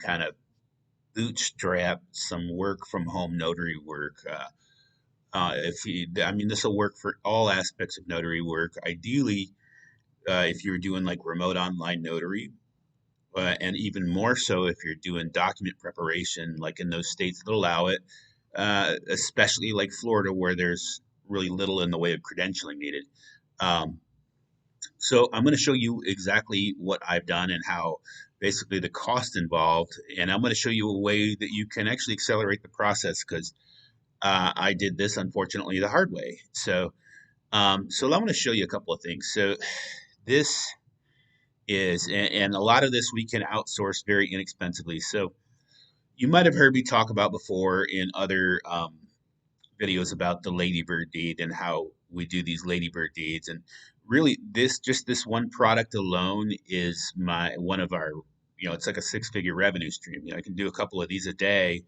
kind of bootstrap some work from home notary work. If you, I mean, this will work for all aspects of notary work. Ideally, if you're doing like remote online notary, and even more so if you're doing document preparation, like in those states that allow it, especially like Florida, where there's really little in the way of credentialing needed. Um, so I'm going to show you exactly what I've done and how basically the cost involved, and I'm going to show you a way that you can actually accelerate the process because I did this unfortunately the hard way. So I'm going to show you a couple of things. So this is, and a lot of this we can outsource very inexpensively. So you might have heard me talk about before in other videos about the ladybird deed and how we do these ladybird deeds. And really, this one product alone is one of our, it's like a six-figure revenue stream. I can do a couple of these a day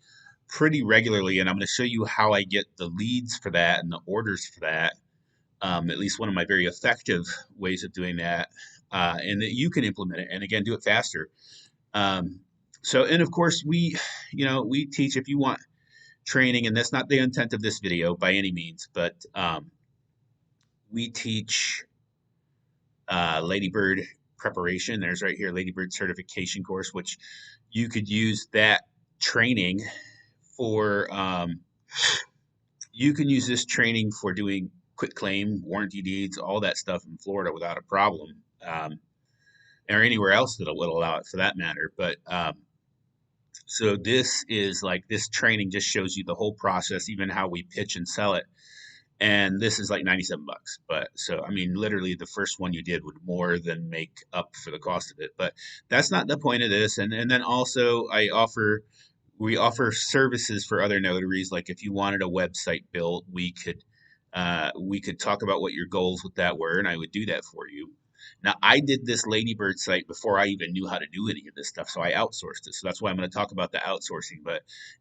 pretty regularly, and I'm going to show you how I get the leads for that and the orders for that. At least one of my very effective ways of doing that, and that you can implement it and again do it faster. And of course we teach if you want training, and that's not the intent of this video by any means, but we teach Ladybird preparation. There's right here, Ladybird certification course, which you could use that training for. You can use this training for doing quit claim, warranty deeds, all that stuff in Florida without a problem, or anywhere else that will allow it for that matter. But so this is like this training just shows you the whole process, even how we pitch and sell it. And this is like 97 bucks. But so, I mean, literally the first one you did would more than make up for the cost of it. But that's not the point of this. And then also we offer services for other notaries. Like if you wanted a website built, we could talk about what your goals with that were, and I would do that for you. Now, I did this Ladybird site before I even knew how to do any of this stuff, so I outsourced it. So that's why I'm going to talk about the outsourcing.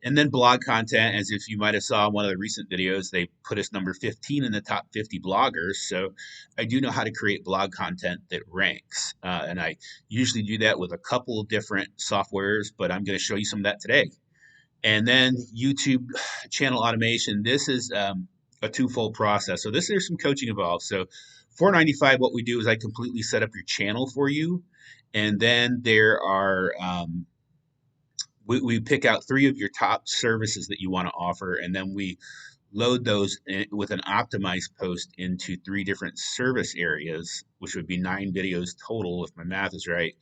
And then blog content, as if you might have saw in one of the recent videos, they put us number 15 in the top 50 bloggers. So I do know how to create blog content that ranks, and I usually do that with a couple of different softwares, but I'm going to show you some of that today. And then YouTube channel automation. This is a twofold process. So there's some coaching involved. So $4.95, what we do is I completely set up your channel for you. And then there are, we pick out 3 of your top services that you want to offer. And then we load those with an optimized post into 3 different service areas, which would be 9 videos total if my math is right.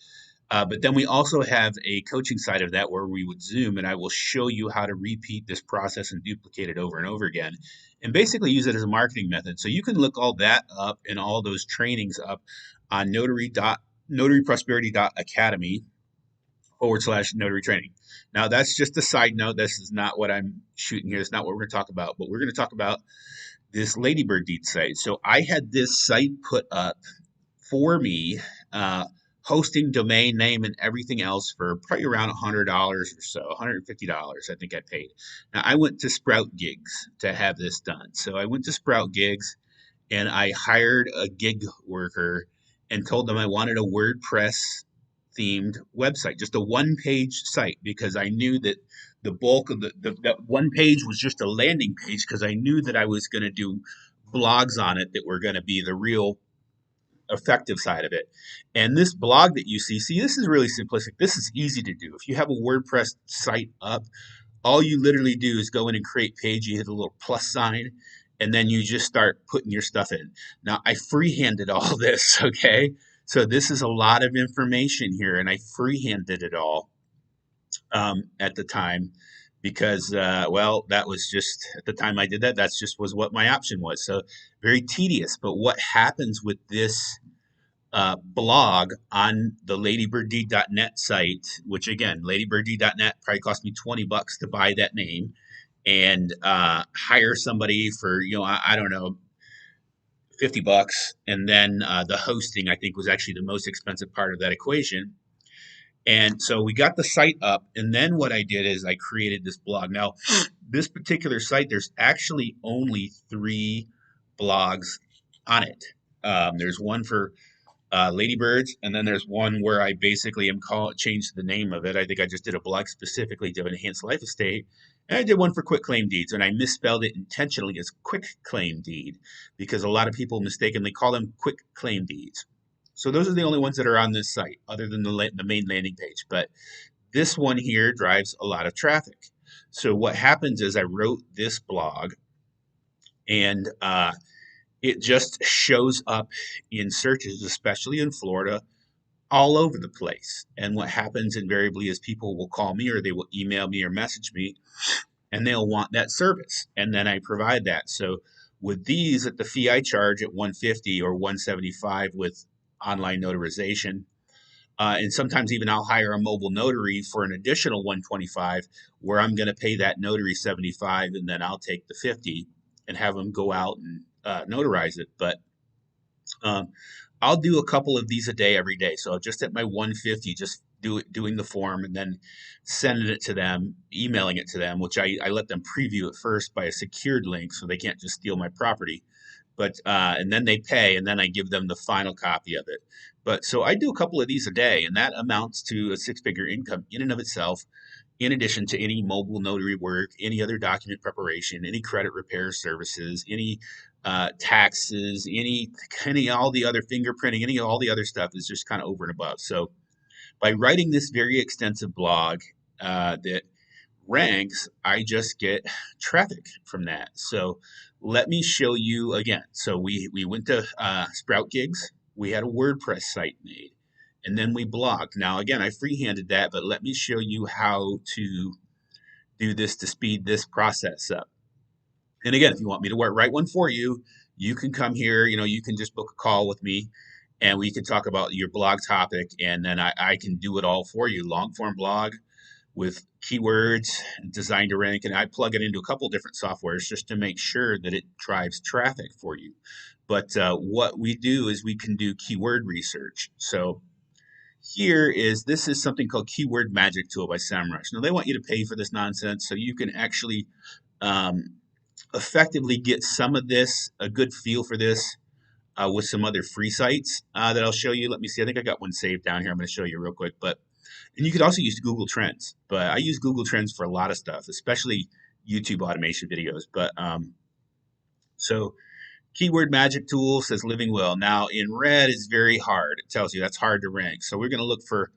But then we also have a coaching side of that where we would Zoom, and I will show you how to repeat this process and duplicate it over and over again and basically use it as a marketing method. So you can look all that up and all those trainings up on notaryprosperity.academy/notary training. Now, that's just a side note. This is not what I'm shooting here. It's not what we're going to talk about, but we're going to talk about this Ladybird Deed site. So I had this site put up for me, hosting, domain name, and everything else for probably around $100 or so, $150 I think I paid. Now I went to SproutGigs to have this done. So I went to SproutGigs and I hired a gig worker and told them I wanted a WordPress themed website, just a one-page site, because I knew that the bulk of that one page was just a landing page, because I knew that I was going to do blogs on it that were going to be the real effective side of it. And this blog that you see, this is really simplistic. This is easy to do. If you have a WordPress site up, all you literally do is go in and create page. You hit a little plus sign, and then you just start putting your stuff in. Now, I freehanded all this, okay? So this is a lot of information here, and I freehanded it all at the time because, well, that was just, at the time I did that, that's just was what my option was. So very tedious. But what happens with this blog on the ladybird.net site, which again, ladybird.net probably cost me 20 bucks to buy that name and hire somebody for, I don't know, 50 bucks. And then the hosting, I think, was actually the most expensive part of that equation. And so we got the site up, and then what I did is I created this blog. Now, this particular site, there's actually only 3 blogs on it. There's one for ladybirds, and then there's one where I basically am changed the name of it. I think I just did a blog specifically to enhance life estate, and I did one for quick claim deeds, and I misspelled it intentionally as quick claim deed because a lot of people mistakenly call them quick claim deeds. So those are the only ones that are on this site, other than the main landing page. But this one here drives a lot of traffic. So what happens is I wrote this blog, and it just shows up in searches, especially in Florida, all over the place. And what happens invariably is people will call me or they will email me or message me and they'll want that service. And then I provide that. So with these, at the fee I charge at 150 or 175 with online notarization, and sometimes even I'll hire a mobile notary for an additional 125 where I'm going to pay that notary 75 and then I'll take the 50 and have them go out and notarize it. But um, I'll do a couple of these a day every day. So just at my 150, just doing the form and then sending it to them, emailing it to them, which I let them preview it first by a secured link so they can't just steal my property. But and then they pay, and then I give them the final copy of it. But so I do a couple of these a day, and that amounts to a six-figure income in and of itself, in addition to any mobile notary work, any other document preparation, any credit repair services, any taxes, any all the other fingerprinting, any all the other stuff is just kind of over and above. So by writing this very extensive blog that ranks, I just get traffic from that. So let me show you again. So we went to SproutGigs. We had a WordPress site made, and then we blogged. Now again, I freehanded that, but let me show you how to do this to speed this process up. And again, if you want me to write one for you, you can come here. You know, you can just book a call with me, and we can talk about your blog topic, and then I can do it all for you. Long form blog with keywords designed to rank, and I plug it into a couple different softwares just to make sure that it drives traffic for you. But what we do is we can do keyword research. So this is something called Keyword Magic Tool by SEMrush. Now they want you to pay for this nonsense so you can actually um, effectively get some of this, a good feel for this with some other free sites that I'll show you. Let me see. I think I got one saved down here. I'm going to show you real quick. And you could also use Google Trends, but I use Google Trends for a lot of stuff, especially YouTube automation videos. So Keyword Magic Tool says Living Will. Now in red is very hard. It tells you that's hard to rank. So we're going to look for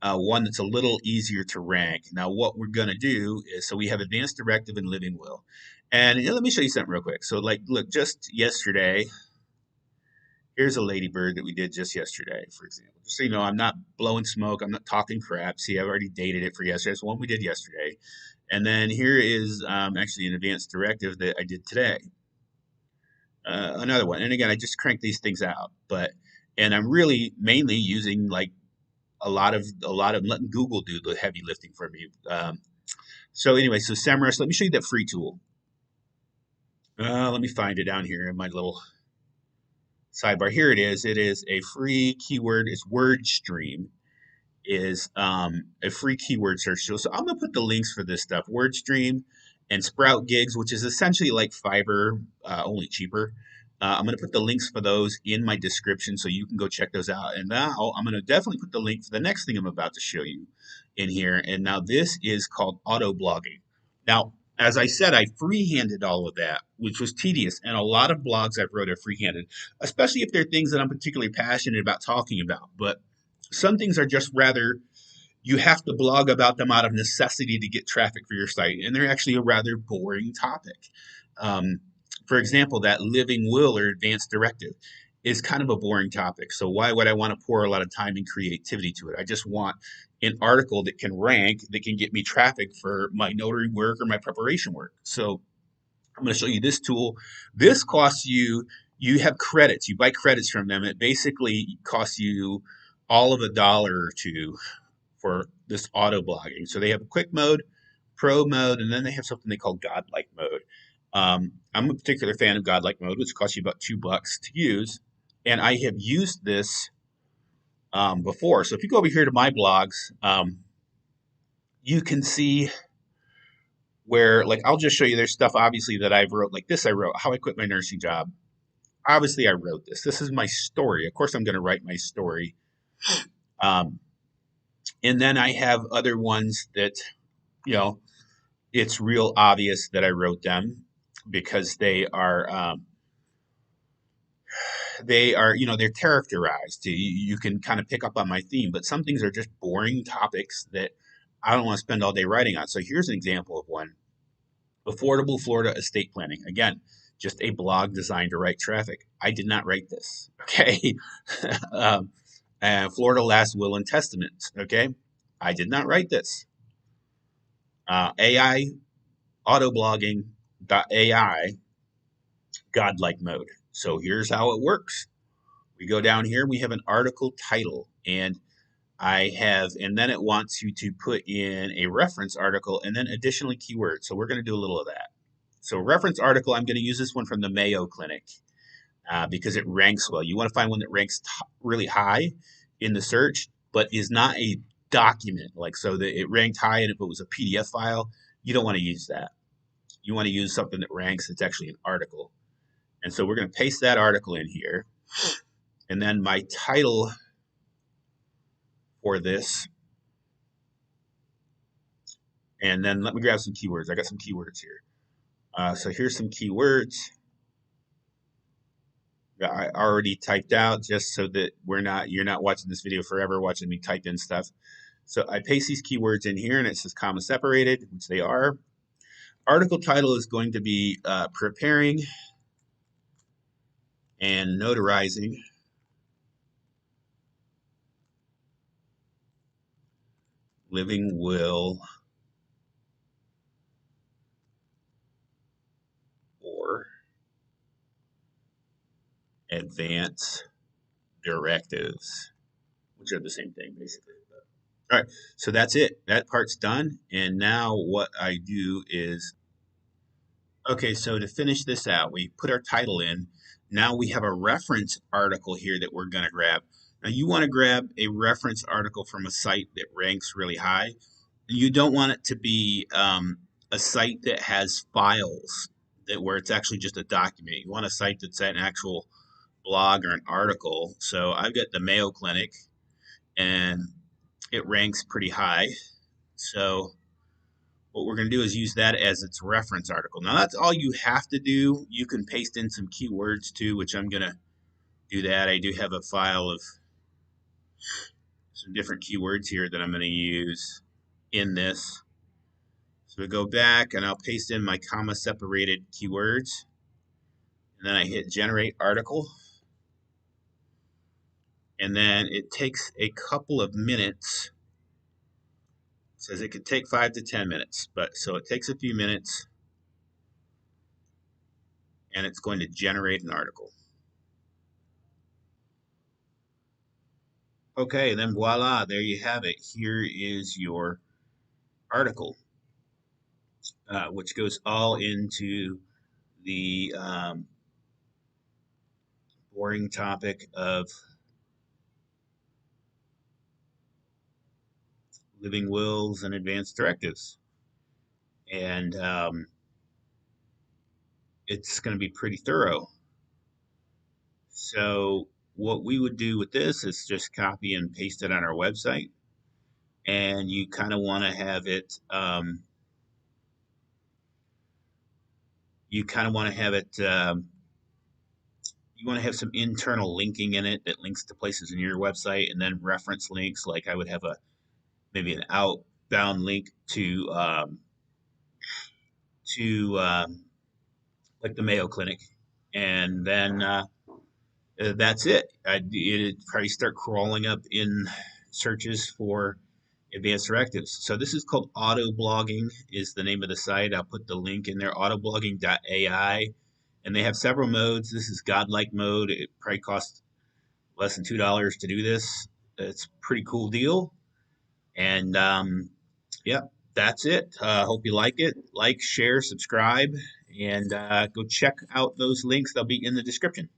one that's a little easier to rank. Now what we're going to do is, so we have Advanced Directive and Living Will. And let me show you something real quick. So like, look, just yesterday, here's a ladybird that we did just yesterday, for example. Just so you know, I'm not blowing smoke. I'm not talking crap. See, I've already dated it for yesterday. It's one we did yesterday. And then here is actually an advanced directive that I did today. Another one. And again, I just crank these things out. And I'm really mainly using like a lot of letting Google do the heavy lifting for me. So anyway, so SEMrush, let me show you that free tool. Let me find it down here in my little sidebar. Here it is. It is a free keyword. It's Wordstream is a free keyword search tool. So I'm gonna put the links for this stuff. Wordstream and SproutGigs, which is essentially like Fiverr, only cheaper. I'm gonna put the links for those in my description so you can go check those out. And now I'm gonna definitely put the link for the next thing I'm about to show you in here. And now this is called auto blogging. Now, as I said, I freehanded all of that, which was tedious. And a lot of blogs I've wrote are freehanded, especially if they're things that I'm particularly passionate about talking about. But some things are just rather, you have to blog about them out of necessity to get traffic for your site. And they're actually a rather boring topic. Um, for example, that living will or advanced directive is kind of a boring topic. So why would I want to pour a lot of time and creativity to it? I just want an article that can rank, that can get me traffic for my notary work or my preparation work. So I'm going to show you this tool. This costs you, you have credits, you buy credits from them. It basically costs you all of $1 or $2 for this auto blogging. So they have a quick mode, pro mode, and then they have something they call godlike mode. I'm a particular fan of godlike mode, which costs you about $2 to use. And I have used this before. So if you go over here to my blogs, you can see where, like, I'll just show you there's stuff obviously that I've wrote, like this I wrote, How I Quit My Nursing Job. obviously I wrote this. This is my story. Of course, I'm going to write my story. Um, and then I have other ones that, you know, it's real obvious that I wrote them because they're characterized. You can kind of pick up on my theme, but some things are just boring topics that I don't want to spend all day writing on. So here's an example of one: affordable Florida estate planning. Again, just a blog designed to write traffic. I did not write this. Okay. um, and Florida last will and testament. Okay. I did not write this. AI autoblogging AI godlike mode. So here's how it works. We go down here, we have an article title, and and then it wants you to put in a reference article and then additionally keywords. So we're going to do a little of that. So reference article, I'm going to use this one from the Mayo Clinic because it ranks well. You want to find one that ranks really high in the search, but is not a document. Like, so that it ranked high, and if it was a PDF file, you don't want to use that. You want to use something that ranks that's actually an article. And so we're going to paste that article in here. And then my title for this, and then let me grab some keywords. I got some keywords here. So here's some keywords that I already typed out just so that you're not watching this video forever watching me type in stuff. So I paste these keywords in here and it says comma separated, which they are. Article title is going to be preparing and notarizing living will or advance directives, which are the same thing basically. All right, so that's it. That part's done. And now what I do is, okay, so to finish this out, we put our title in. Now we have a reference article here that we're going to grab. Now you want to grab a reference article from a site that ranks really high. You don't want it to be a site that has files where it's actually just a document. You want a site that's an actual blog or an article. So I've got the Mayo Clinic, and it ranks pretty high. So what we're going to do is use that as its reference article. Now that's all you have to do. You can paste in some keywords too, which I'm going to do that. I do have a file of some different keywords here that I'm going to use in this. So we go back and I'll paste in my comma separated keywords. And then I hit generate article. And then it takes a couple of minutes. It says it could take 5 to 10 minutes, but so it takes a few minutes and it's going to generate an article. Okay, and then voila, there you have it. Here is your article, which goes all into the boring topic of living wills and advanced directives. And it's going to be pretty thorough. So what we would do with this is just copy and paste it on our website. And you kind of want to have it, you kind of want to have it, you want to have some internal linking in it that links to places in your website, and then reference links. Like I would have maybe an outbound link to like the Mayo Clinic, and then that's it. It'd probably start crawling up in searches for advanced directives. So this is called Autoblogging is the name of the site. I'll put the link in there, autoblogging.ai. And they have several modes. This is godlike mode. It probably costs less than $2 to do this. It's a pretty cool deal. And yeah, that's it. Hope you like it. Like, share, subscribe, and go check out those links. They'll be in the description.